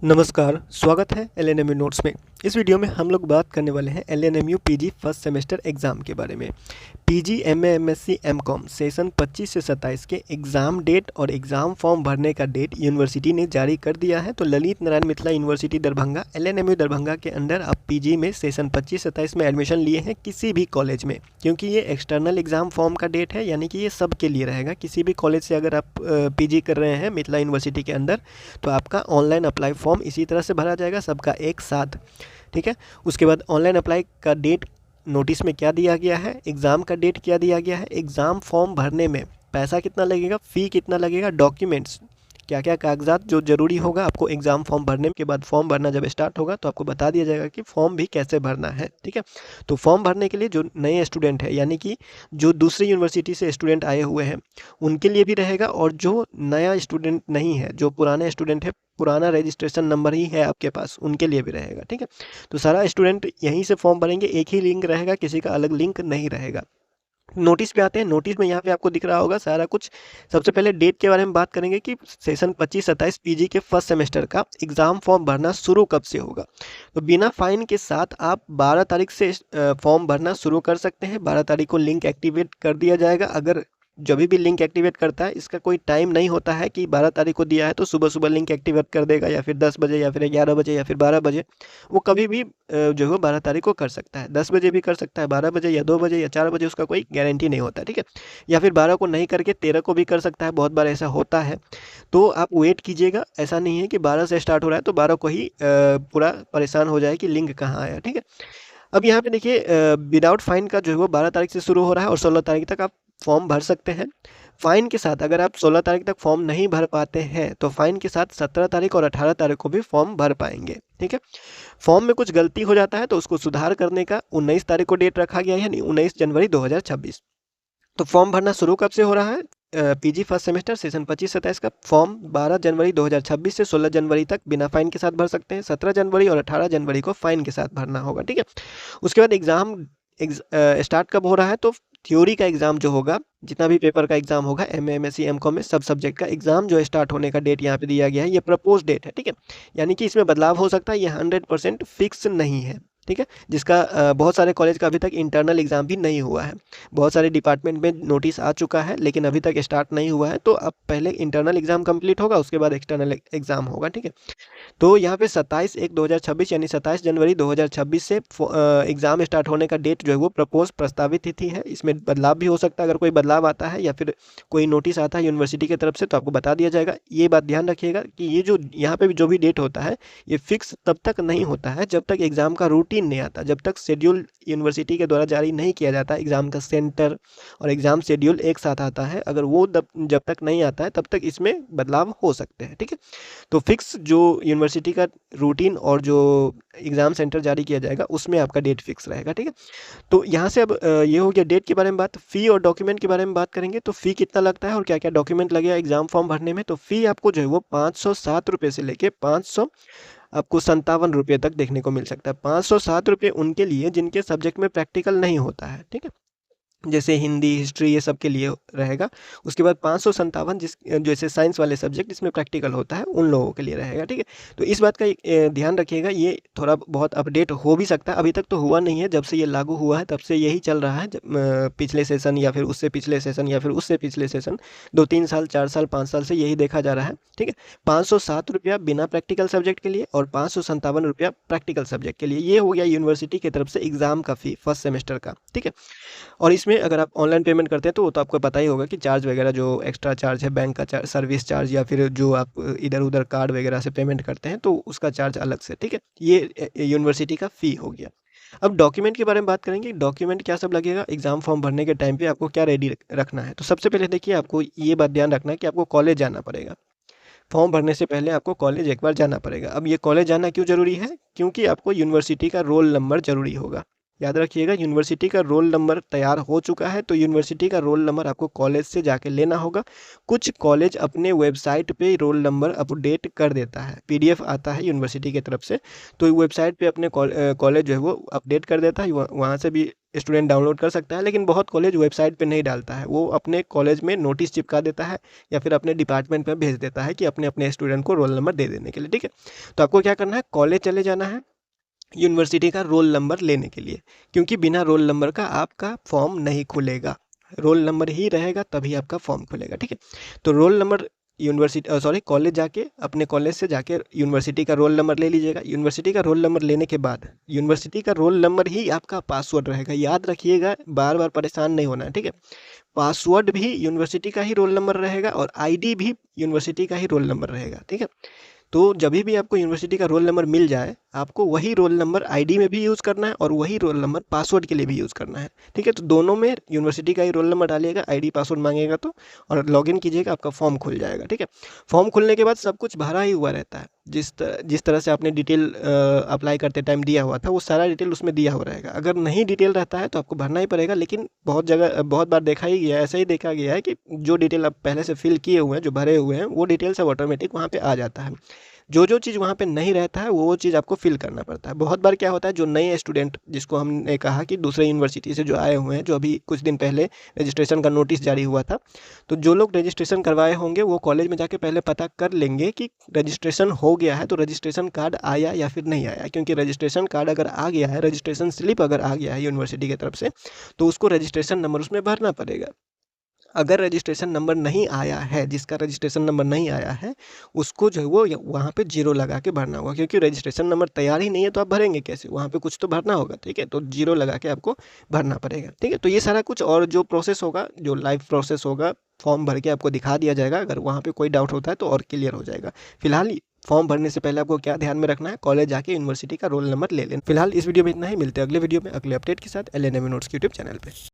नमस्कार, स्वागत है एलएनएमयू नोट्स में। इस वीडियो में हम लोग बात करने वाले हैं LNMU PG first semester exam के बारे में। PG MA MSc MCom session 25 से 27 के एग्ज़ाम डेट और एग्ज़ाम फॉर्म भरने का डेट यूनिवर्सिटी ने जारी कर दिया है। तो ललित नारायण मिथिला यूनिवर्सिटी दरभंगा एलएनएमयू दरभंगा के अंडर आप पीजी में सेशन 25-27 में एडमिशन लिए हैं किसी भी कॉलेज में, क्योंकि ये एक्सटर्नल एग्ज़ाम फॉर्म का डेट है, यानी कि ये सब के लिए रहेगा। किसी भी कॉलेज से अगर आप पीजी कर रहे हैं मिथिला यूनिवर्सिटी के अंदर, तो आपका ऑनलाइन अप्लाई फॉर्म इसी तरह से भरा जाएगा, सबका एक साथ। ठीक है। उसके बाद ऑनलाइन अप्लाई का डेट नोटिस में क्या दिया गया है, एग्ज़ाम का डेट क्या दिया गया है, एग्ज़ाम फॉर्म भरने में पैसा कितना लगेगा, फ़ी कितना लगेगा, डॉक्यूमेंट्स क्या क्या कागजात जो ज़रूरी होगा आपको एग्ज़ाम फॉर्म भरने के बाद, फॉर्म भरना जब स्टार्ट होगा तो आपको बता दिया जाएगा कि फॉर्म भी कैसे भरना है। ठीक है। तो फॉर्म भरने के लिए जो नए स्टूडेंट है, यानी कि जो दूसरी यूनिवर्सिटी से स्टूडेंट आए हुए हैं, उनके लिए भी रहेगा, और जो नया स्टूडेंट नहीं है, जो पुराने स्टूडेंट है, पुराना रजिस्ट्रेशन नंबर ही है आपके पास, उनके लिए भी रहेगा। ठीक है। तो सारा स्टूडेंट यहीं से फॉर्म भरेंगे, एक ही लिंक रहेगा, किसी का अलग लिंक नहीं रहेगा। नोटिस पे आते हैं। नोटिस में यहाँ पे आपको दिख रहा होगा सारा कुछ। सबसे पहले डेट के बारे में बात करेंगे कि सेशन 25-27 पीजी के फर्स्ट सेमेस्टर का एग्ज़ाम फॉर्म भरना शुरू कब से होगा। तो बिना फाइन के साथ आप 12 तारीख से फॉर्म भरना शुरू कर सकते हैं। 12 तारीख को लिंक एक्टिवेट कर दिया जाएगा। अगर जब भी लिंक एक्टिवेट करता है, इसका कोई टाइम नहीं होता है कि 12 तारीख को दिया है तो सुबह सुबह लिंक एक्टिवेट कर देगा, या फिर 10 बजे या फिर 11 बजे या फिर 12 बजे। वो कभी भी जो है 12 तारीख को कर सकता है, 10 बजे भी कर सकता है, 12 बजे या 2 बजे या 4 बजे, उसका कोई गारंटी नहीं होता। ठीक है। या फिर 12 को नहीं करके 13 को भी कर सकता है, बहुत बार ऐसा होता है। तो आप वेट कीजिएगा, ऐसा नहीं है कि 12 से स्टार्ट हो रहा है तो 12 को ही पूरा परेशान हो जाए कि लिंक कहाँ आया। ठीक है। अब यहाँ पे देखिए, विदाउट फाइन का जो है वो 12 तारीख से शुरू हो रहा है और 16 तारीख तक आप फॉर्म भर सकते हैं। फाइन के साथ अगर आप 16 तारीख तक फॉर्म नहीं भर पाते हैं तो फाइन के साथ 17 तारीख और 18 तारीख को भी फॉर्म भर पाएंगे। ठीक है। फॉर्म में कुछ गलती हो जाता है तो उसको सुधार करने का 19 तारीख को डेट रखा गया है, यानी 19 जनवरी 2026। तो फॉर्म भरना शुरू कब से हो रहा है? पीजी फर्स्ट सेमेस्टर सेशन 25-27 का फॉर्म 12 जनवरी 2026 से 16 जनवरी तक बिना फाइन के साथ भर सकते हैं। 17 जनवरी और 18 जनवरी को फाइन के साथ भरना होगा। ठीक है। उसके बाद एग्ज़ाम स्टार्ट कब हो रहा है? तो थ्योरी का एग्ज़ाम जो होगा, जितना भी पेपर का एग्ज़ाम होगा एमए एमएससी एमकॉम में, सब सब्जेक्ट का एग्ज़ाम जो स्टार्ट होने का डेट यहाँ पे दिया गया है, ये प्रपोज डेट है। ठीक है। यानी कि इसमें बदलाव हो सकता है, ये 100% फिक्स नहीं है। ठीक है। जिसका बहुत सारे कॉलेज का अभी तक इंटरनल एग्ज़ाम भी नहीं हुआ है। बहुत सारे डिपार्टमेंट में नोटिस आ चुका है लेकिन अभी तक स्टार्ट नहीं हुआ है। तो अब पहले इंटरनल एग्ज़ाम कंप्लीट होगा, उसके बाद एक्सटर्नल एग्ज़ाम होगा। ठीक है। तो यहाँ पे 27/1/2026 यानी 27 जनवरी 2026 से एग्ज़ाम स्टार्ट होने का डेट जो है वो प्रस्तावित तिथि है। इसमें बदलाव भी हो सकता है, अगर कोई बदलाव आता है या फिर कोई नोटिस आता है यूनिवर्सिटी की तरफ से तो आपको बता दिया जाएगा। ये बात ध्यान रखिएगा कि ये जो यहाँ पे जो भी डेट होता है, ये फिक्स तब तक नहीं होता है जब तक एग्ज़ाम का रूटीन नहीं आता, जब तक शेड्यूल यूनिवर्सिटी के द्वारा जारी नहीं किया जाता। एग्ज़ाम का सेंटर और एग्ज़ाम शेड्यूल एक साथ आता है, अगर वो जब तक नहीं आता है तब तक इसमें बदलाव हो सकते हैं। ठीक है। तो फिक्स जो यूनिवर्सिटी का रूटीन और जो एग्ज़ाम सेंटर जारी किया जाएगा उसमें आपका डेट फिक्स रहेगा। ठीक है। तो यहाँ से अब ये हो गया डेट के बारे में बात। फ़ी और डॉक्यूमेंट के बारे में बात करेंगे। तो फ़ी कितना लगता है और क्या क्या डॉक्यूमेंट लगेगा एग्ज़ाम फॉर्म भरने में। तो फ़ी आपको जो है वो 507 रुपये से लेके 500 आपको 57 रुपये तक देखने को मिल सकता है। 507 रुपये उनके लिए जिनके सब्जेक्ट में प्रैक्टिकल नहीं होता है। ठीक है। जैसे हिंदी, हिस्ट्री, ये सब के लिए रहेगा। उसके बाद 557 जैसे साइंस वाले सब्जेक्ट जिसमें प्रैक्टिकल होता है उन लोगों के लिए रहेगा। ठीक है। तो इस बात का ध्यान रखिएगा, ये थोड़ा बहुत अपडेट हो भी सकता है, अभी तक तो हुआ नहीं है। जब से ये लागू हुआ है तब से यही चल रहा है। पिछले सेशन या फिर उससे पिछले सेशन या फिर उससे पिछले सेशन 2-3 साल, 4 साल, 5 साल से यही देखा जा रहा है। ठीक है। 507 रुपया बिना प्रैक्टिकल सब्जेक्ट के लिए और 557 रुपया प्रैक्टिकल सब्जेक्ट के लिए। ये हो गया यूनिवर्सिटी की तरफ से एग्ज़ाम का फ़ी फर्स्ट सेमेस्टर का। ठीक है। और इसमें अगर आप ऑनलाइन पेमेंट करते हैं तो वो तो आपको पता ही होगा कि चार्ज वगैरह जो एक्स्ट्रा चार्ज है, बैंक का चार्ज, सर्विस चार्ज, या फिर जो आप इधर उधर कार्ड वगैरह से पेमेंट करते हैं तो उसका चार्ज अलग से। ठीक है। ये यूनिवर्सिटी का फ़ी हो गया। अब डॉक्यूमेंट के बारे में बात करेंगे। डॉक्यूमेंट क्या सब लगेगा एग्ज़ाम फॉर्म भरने के टाइम पे, आपको क्या रेडी रखना है। तो सबसे पहले देखिए, आपको ये बात ध्यान रखना है कि आपको कॉलेज जाना पड़ेगा। फॉर्म भरने से पहले आपको कॉलेज एक बार जाना पड़ेगा। अब ये कॉलेज जाना क्यों ज़रूरी है? क्योंकि आपको यूनिवर्सिटी का रोल नंबर ज़रूरी होगा। याद रखिएगा, यूनिवर्सिटी का रोल नंबर तैयार हो चुका है तो यूनिवर्सिटी का रोल नंबर आपको कॉलेज से जाके लेना होगा। कुछ कॉलेज अपने वेबसाइट पे रोल नंबर अपडेट कर देता है, पीडीएफ आता है यूनिवर्सिटी की तरफ से, तो वेबसाइट पे अपने कॉलेज जो है वो अपडेट कर देता है। वहाँ से भी स्टूडेंट डाउनलोड कर सकता है, लेकिन बहुत कॉलेज वेबसाइट पे नहीं डालता है, वो अपने कॉलेज में नोटिस चिपका देता है या फिर अपने डिपार्टमेंट में भेज देता है कि अपने अपने स्टूडेंट को रोल नंबर दे देने के लिए। ठीक है, तो आपको क्या करना है, कॉलेज चले जाना है यूनिवर्सिटी का रोल नंबर लेने के लिए, क्योंकि बिना रोल नंबर का आपका फॉर्म नहीं खुलेगा, रोल नंबर ही रहेगा तभी आपका फॉर्म खुलेगा। ठीक है, तो रोल नंबर यूनिवर्सिटी कॉलेज जाके अपने कॉलेज से जाके यूनिवर्सिटी का रोल नंबर ले लीजिएगा। यूनिवर्सिटी का रोल नंबर लेने के बाद यूनिवर्सिटी का रोल नंबर ही आपका पासवर्ड रहेगा, याद रखिएगा, बार बार परेशान नहीं होना है। ठीक है, पासवर्ड भी यूनिवर्सिटी का ही रोल नंबर रहेगा और आईडी भी यूनिवर्सिटी का ही रोल नंबर रहेगा। ठीक है, तो जब भी आपको यूनिवर्सिटी का रोल नंबर मिल जाए, आपको वही रोल नंबर आईडी में भी यूज़ करना है और वही रोल नंबर पासवर्ड के लिए भी यूज़ करना है। ठीक है, तो दोनों में यूनिवर्सिटी का ही रोल नंबर डालिएगा, आईडी पासवर्ड मांगेगा तो, और लॉगिन कीजिएगा, आपका फॉर्म खुल जाएगा। ठीक है, फॉर्म खुलने के बाद सब कुछ भरा ही हुआ रहता है, जिस तरह से आपने डिटेल अप्लाई करते टाइम दिया हुआ था वो सारा डिटेल उसमें दिया हुआ रहेगा। अगर नहीं डिटेल रहता है तो आपको भरना ही पड़ेगा, लेकिन बहुत बार देखा ही गया है, ऐसा ही देखा गया है कि जो डिटेल आप पहले से फिल किए हुए हैं, जो भरे हुए हैं, वो डिटेल सब ऑटोमेटिक वहाँ पे आ जाता है। जो चीज़ वहाँ पे नहीं रहता है वो चीज़ आपको फिल करना पड़ता है। बहुत बार क्या होता है, जो नए स्टूडेंट, जिसको हमने कहा कि दूसरे यूनिवर्सिटी से जो आए हुए हैं, जो अभी कुछ दिन पहले रजिस्ट्रेशन का नोटिस जारी हुआ था, तो जो लोग रजिस्ट्रेशन करवाए होंगे वो कॉलेज में जाके पहले पता कर लेंगे कि रजिस्ट्रेशन हो गया है, तो रजिस्ट्रेशन कार्ड आया या फिर नहीं आया। क्योंकि रजिस्ट्रेशन कार्ड अगर आ गया है, रजिस्ट्रेशन स्लिप अगर आ गया है यूनिवर्सिटी की तरफ से, तो उसको रजिस्ट्रेशन नंबर उसमें भरना पड़ेगा। अगर रजिस्ट्रेशन नंबर नहीं आया है, जिसका रजिस्ट्रेशन नंबर नहीं आया है, उसको जो है वो वहाँ पे 0 लगा के भरना होगा, क्योंकि रजिस्ट्रेशन नंबर तैयार ही नहीं है तो आप भरेंगे कैसे, वहाँ पे कुछ तो भरना होगा। ठीक है, तो 0 लगा के आपको भरना पड़ेगा। ठीक है, तो ये सारा कुछ और जो प्रोसेस होगा, जो लाइव प्रोसेस होगा, फॉर्म भर के आपको दिखा दिया जाएगा। अगर वहाँ पे कोई डाउट होता है तो और क्लियर हो जाएगा। फिलहाल फॉर्म भरने से पहले आपको क्या ध्यान में रखना है, कॉलेज जाके यूनिवर्सिटी का रोल नंबर ले लेना। फिलहाल इस वीडियो में इतना ही, मिलते हैं अगले वीडियो में अगले अपडेट के साथ LNMU नोट्स के यूट्यूब चैनल पे।